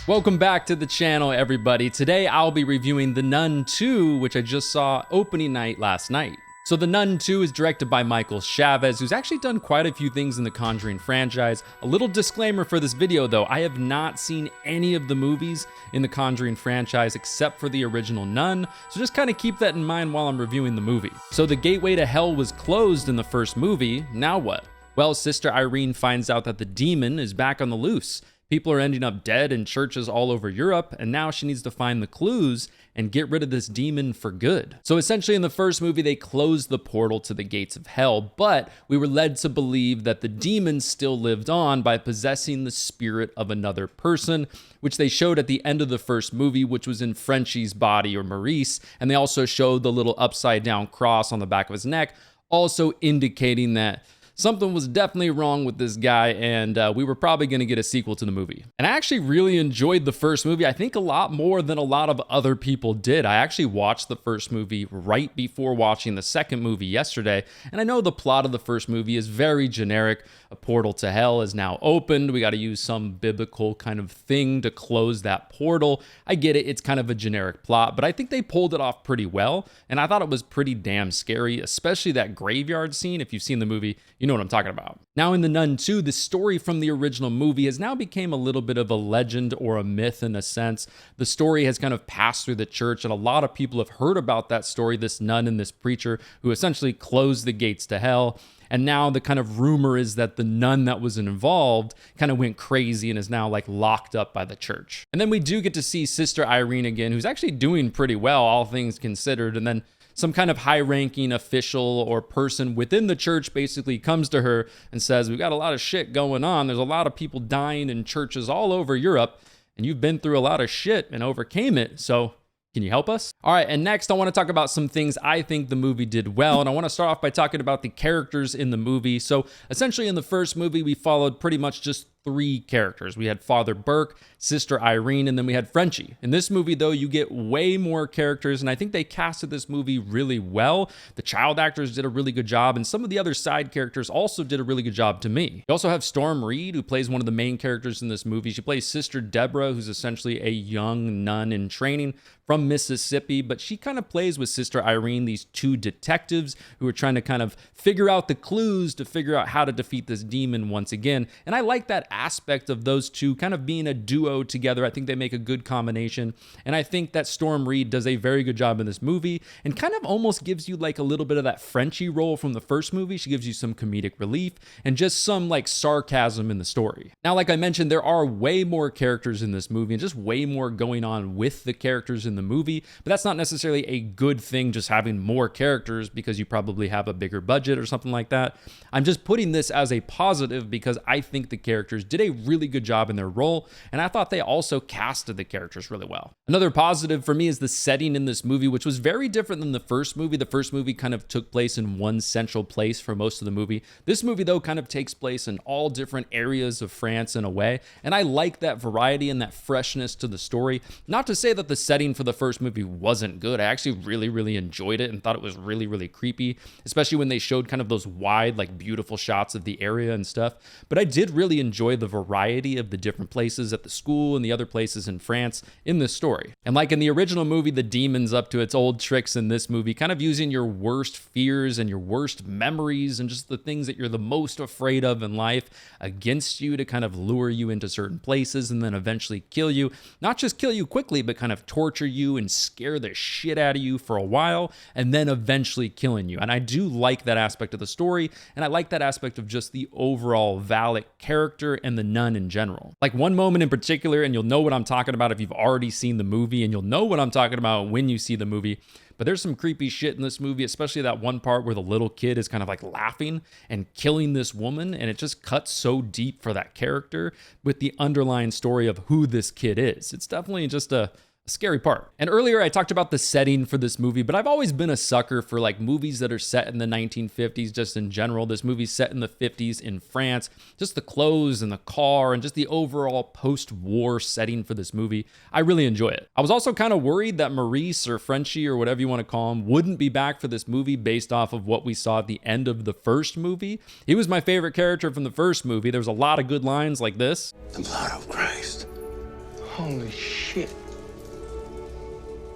Welcome back to the channel, everybody. Today I'll be reviewing The Nun 2, which I just saw opening night last night. So The Nun 2 is directed by Michael Chavez, who's actually done quite a few things in the Conjuring franchise. A little disclaimer for this video though, I have not seen any of the movies in the Conjuring franchise except for the original Nun, so just kind of keep that in mind while I'm reviewing the movie. So the gateway to hell was closed in the first movie, now what? Well, Sister Irene finds out that the demon is back on the loose. People are ending up dead in churches all over Europe, and now she needs to find the clues and get rid of this demon for good. So essentially in the first movie, they closed the portal to the gates of hell, but we were led to believe that the demon still lived on by possessing the spirit of another person, which they showed at the end of the first movie, which was in Frenchie's body, or Maurice, and they also showed the little upside down cross on the back of his neck, also indicating that something was definitely wrong with this guy, and we were probably going to get a sequel to the movie. And I actually really enjoyed the first movie, I think a lot more than a lot of other people did. I actually watched the first movie right before watching the second movie yesterday, and I know the plot of the first movie is very generic. A portal to hell is now opened. We got to use some biblical kind of thing to close that portal. I get it, it's kind of a generic plot, but I think they pulled it off pretty well, and I thought it was pretty damn scary, especially that graveyard scene. If you've seen the movie, you know what I'm talking about. Now in The Nun 2, the story from the original movie has now become a little bit of a legend or a myth in a sense. The story has kind of passed through the church, and a lot of people have heard about that story, this nun and this preacher who essentially closed the gates to hell. And now the kind of rumor is that the nun that was involved kind of went crazy and is now like locked up by the church. And then we do get to see Sister Irene again, who's actually doing pretty well, all things considered. And then some kind of high-ranking official or person within the church basically comes to her and says, we've got a lot of shit going on. There's a lot of people dying in churches all over Europe, and you've been through a lot of shit and overcame it. So can you help us? All right, and next I want to talk about some things I think the movie did well, and I want to start off by talking about the characters in the movie. So essentially in the first movie, we followed pretty much just three characters. We had Father Burke, Sister Irene, and then we had Frenchie. In this movie, though, you get way more characters, and I think they casted this movie really well. The child actors did a really good job, and some of the other side characters also did a really good job to me. You also have Storm Reed, who plays one of the main characters in this movie. She plays Sister Deborah, who's essentially a young nun in training from Mississippi, but she kind of plays with Sister Irene, these two detectives who are trying to kind of figure out the clues to figure out how to defeat this demon once again. And I like that aspect of those two kind of being a duo together. I think they make a good combination, and I think that Storm Reed does a very good job in this movie and kind of almost gives you like a little bit of that Frenchie role from the first movie. She gives you some comedic relief and just some like sarcasm in the story. Now, like I mentioned, there are way more characters in this movie and just way more going on with the characters in the movie, but that's not necessarily a good thing, just having more characters because you probably have a bigger budget or something like that. I'm just putting this as a positive because I think the characters did a really good job in their role, and I thought they also casted the characters really well. Another positive for me is the setting in this movie, which was very different than the first movie. The first movie kind of took place in one central place for most of the movie. This movie, though, kind of takes place in all different areas of France in a way, and I like that variety and that freshness to the story. Not to say that the setting for the first movie wasn't good. I actually really enjoyed it and thought it was really creepy, especially when they showed kind of those wide, like beautiful shots of the area and stuff. But I did really enjoy the variety of the different places at the school and the other places in France in this story. And like in the original movie, the demon's up to its old tricks in this movie, kind of using your worst fears and your worst memories and just the things that you're the most afraid of in life against you to kind of lure you into certain places and then eventually kill you. Not just kill you quickly, but kind of torture you and scare the shit out of you for a while and then eventually killing you. And I do like that aspect of the story, and I like that aspect of just the overall Valak character and the nun in general. Like one moment in particular, and you'll know what I'm talking about if you've already seen the movie, and you'll know what I'm talking about when you see the movie, but there's some creepy shit in this movie, especially that one part where the little kid is kind of like laughing and killing this woman, and it just cuts so deep for that character with the underlying story of who this kid is. It's definitely just a scary part. And earlier I talked about the setting for this movie, but I've always been a sucker for like movies that are set in the 1950s just in general. This movie's set in the 50s in France. Just the clothes and the car and just the overall post-war setting for this movie, I really enjoy it. I was also kind of worried that Maurice or Frenchie or whatever you want to call him wouldn't be back for this movie based off of what we saw at the end of the first movie. He was my favorite character from the first movie. There was a lot of good lines like this. The blood of Christ Holy shit.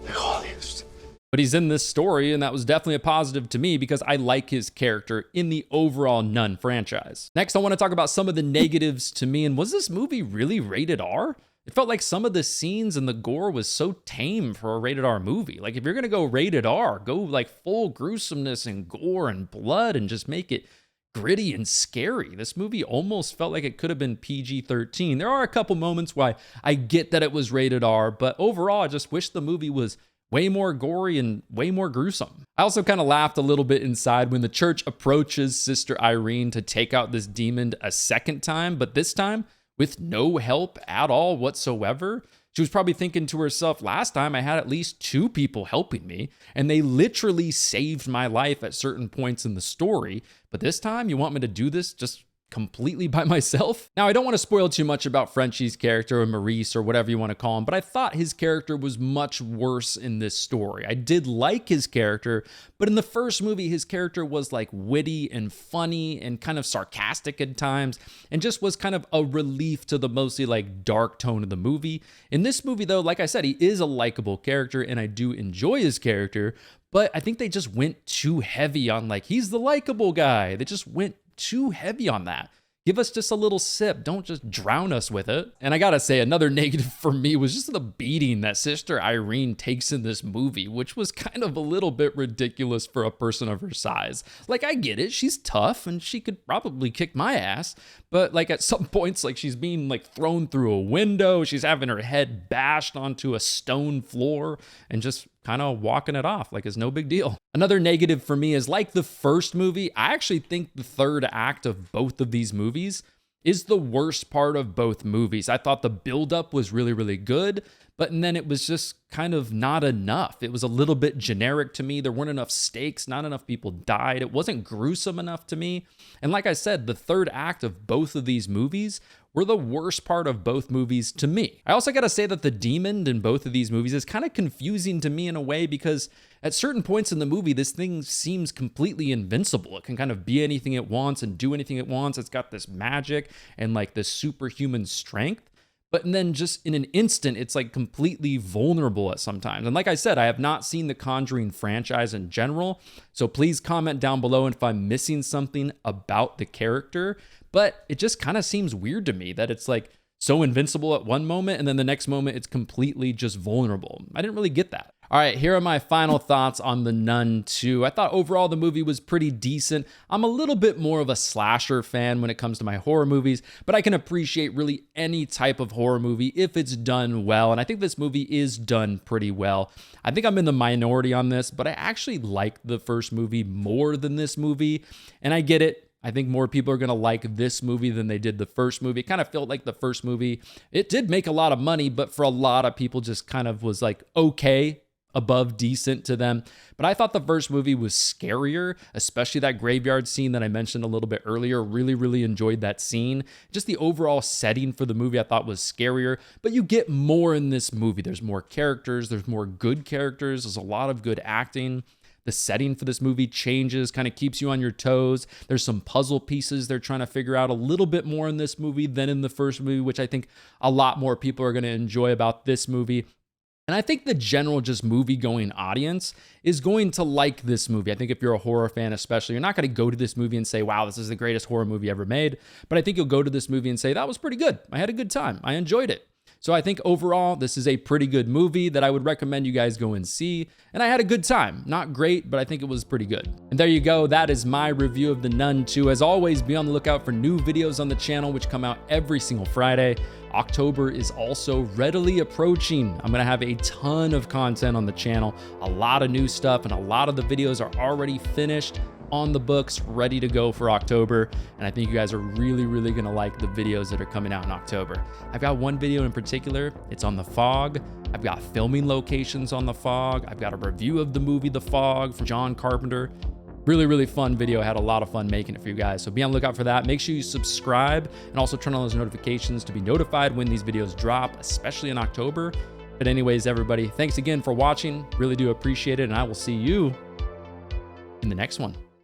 The holiest. But he's in this story, and that was definitely a positive to me because I like his character in the overall Nun franchise. Next, I want to talk about some of the negatives to me, and was this movie really rated R? It felt like some of the scenes and the gore was so tame for a rated R movie. Like, if you're gonna go rated R, go like full gruesomeness and gore and blood and just make it gritty and scary. This movie almost felt like it could have been PG-13. There are a couple moments why I get that it was rated R, but overall, I just wish the movie was way more gory and way more gruesome. I also kind of laughed a little bit inside when the church approaches Sister Irene to take out this demon a second time, but this time with no help at all whatsoever. She was probably thinking to herself, last time I had at least 2 people helping me, and they literally saved my life at certain points in the story. But this time, you want me to do this just completely by myself? Now, I don't want to spoil too much about Frenchie's character or Maurice or whatever you want to call him, but I thought his character was much worse in this story. I did like his character, but in the first movie, his character was like witty and funny and kind of sarcastic at times, and just was kind of a relief to the mostly like dark tone of the movie. In this movie, though, like I said, he is a likable character and I do enjoy his character, but I think they just went too heavy on like, he's the likable guy. They just went too heavy on that. Give us just a little sip. Don't just drown us with it. And I gotta say, another negative for me was just the beating that Sister Irene takes in this movie, which was kind of a little bit ridiculous for a person of her size. Like, I get it. She's tough and she could probably kick my ass. But like at some points, like she's being like thrown through a window. She's having her head bashed onto a stone floor and just kind of walking it off like it's no big deal. Another negative for me is like the first movie, I actually think the third act of both of these movies is the worst part of both movies. I thought the buildup was really, really good, but then it was just kind of not enough. It was a little bit generic to me. There weren't enough stakes, not enough people died. It wasn't gruesome enough to me. And like I said, the third act of both of these movies were the worst part of both movies to me. I also gotta say that the demon in both of these movies is kind of confusing to me in a way because at certain points in the movie, this thing seems completely invincible. It can kind of be anything it wants and do anything it wants. It's got this magic and like this superhuman strength. But then just in an instant, it's like completely vulnerable at sometimes. And like I said, I have not seen the Conjuring franchise in general. So please comment down below if I'm missing something about the character. But it just kind of seems weird to me that it's like so invincible at one moment and then the next moment it's completely just vulnerable. I didn't really get that. All right, here are my final thoughts on The Nun 2. I thought overall the movie was pretty decent. I'm a little bit more of a slasher fan when it comes to my horror movies, but I can appreciate really any type of horror movie if it's done well, and I think this movie is done pretty well. I think I'm in the minority on this, but I actually like the first movie more than this movie, and I get it. I think more people are going to like this movie than they did the first movie. It kind of felt like the first movie, it did make a lot of money, but for a lot of people just kind of was like, okay, above decent to them. But I thought the first movie was scarier, especially that graveyard scene that I mentioned a little bit earlier. Really, really enjoyed that scene. Just the overall setting for the movie I thought was scarier, but you get more in this movie. There's more characters. There's more good characters. There's a lot of good acting. The setting for this movie changes, kind of keeps you on your toes. There's some puzzle pieces they're trying to figure out a little bit more in this movie than in the first movie, which I think a lot more people are going to enjoy about this movie. And I think the general just movie-going audience is going to like this movie. I think if you're a horror fan especially, you're not going to go to this movie and say, wow, this is the greatest horror movie ever made. But I think you'll go to this movie and say, that was pretty good. I had a good time. I enjoyed it. So I think overall, this is a pretty good movie that I would recommend you guys go and see. And I had a good time. Not great, but I think it was pretty good. And there you go. That is my review of The Nun 2. As always, be on the lookout for new videos on the channel, which come out every single Friday. October is also readily approaching. I'm going to have a ton of content on the channel, a lot of new stuff, and a lot of the videos are already finished, on the books, ready to go for October. And I think you guys are really, really going to like the videos that are coming out in October. I've got one video in particular. It's on The Fog. I've got filming locations on The Fog. I've got a review of the movie The Fog from John Carpenter. Really, really fun video. I had a lot of fun making it for you guys. So be on the lookout for that. Make sure you subscribe and also turn on those notifications to be notified when these videos drop, especially in October. But anyways, everybody, thanks again for watching. Really do appreciate it. And I will see you in the next one.